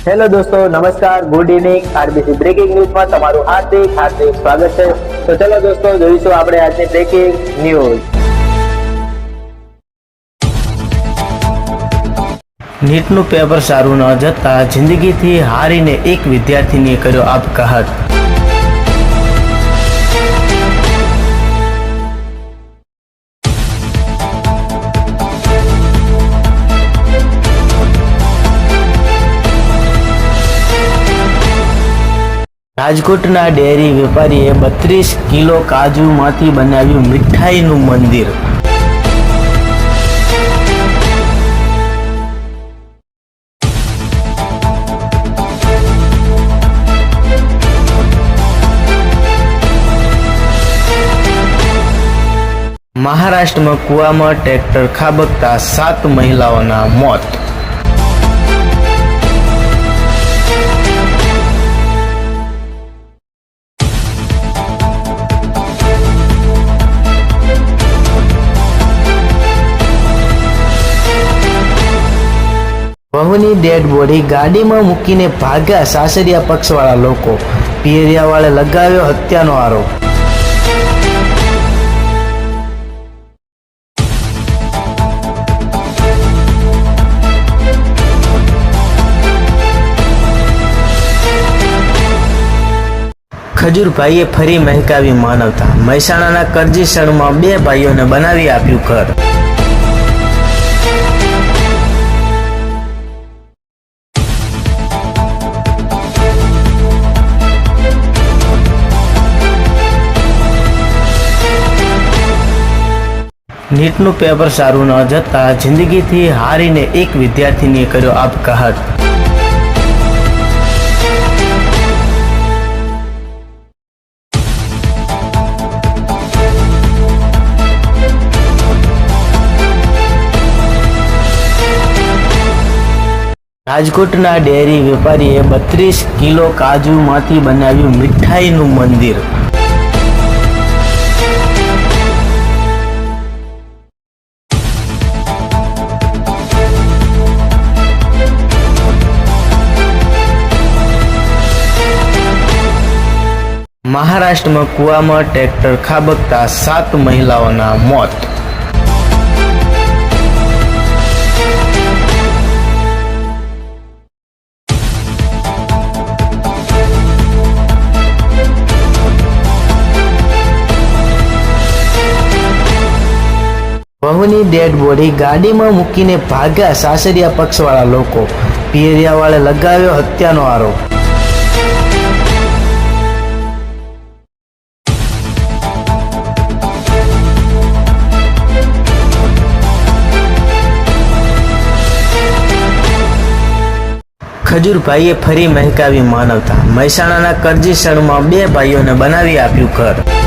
Hello દોસ્તો, નમસ્કાર, good evening. RBC breaking ન્યૂઝમાં તમારું હાર્દિક સ્વાગત છે। તો ચલો દોસ્તો, જોઈશું આપણે આજની બ્રેકિંગ ન્યૂઝ। નીટનું પેપર સારું ન જતા જિંદગીથી હારીને એક વિદ્યાર્થીનીએ કર્યો આપઘાત। રાજકોટના ડેરી વેપારીએ 32 કિલો કાજુમાંથી બનાવ્યું મીઠાઈનું મંદિર। મહારાષ્ટ્રમાં કૂવામાં ટ્રેક્ટર ખાબકતા 7 મહિલાઓના મોત। વહુની ડેડ બોડી ગાડીમાં મૂકીને ભાગ્યા સાસરિયા પક્ષવાળા લોકો। પિયરિયાવાળે લગાવ્યો હત્યાનો આરોપ। ખજૂરભાઈએ ફરી મહેકાવી માનવતા। મહેસાણાના કરજીસણમાં 2 ભાઈઓને બનાવી આપ્યું ઘર। નીટનું પેપર સારું ન જતા જિંદગીથી હારીને એક વિદ્યાર્થીનીએ કર્યો આપઘાત। રાજકોટના ડેરી વેપારીએ 32 કિલો કાજુમાંથી બનાવ્યું મીઠાઈનું મંદિર। મહારાષ્ટ્રમાં કૂવામાં ટ્રેક્ટર ખાબકતા 7 મહિલાઓના મોત। વહુની ડેડ બોડી ગાડીમાં મૂકીને ભાગ્યા સાસરિયા પક્ષવાળા લોકો। પિયરિયાવાળે લગાવ્યો હત્યાનો આરોપ। ખજૂરભાઈએ ફરી મહેકાવી માનવતા। મહેસાણાના કરજીસણમાં 2 ભાઈઓને બનાવી આપ્યું ઘર।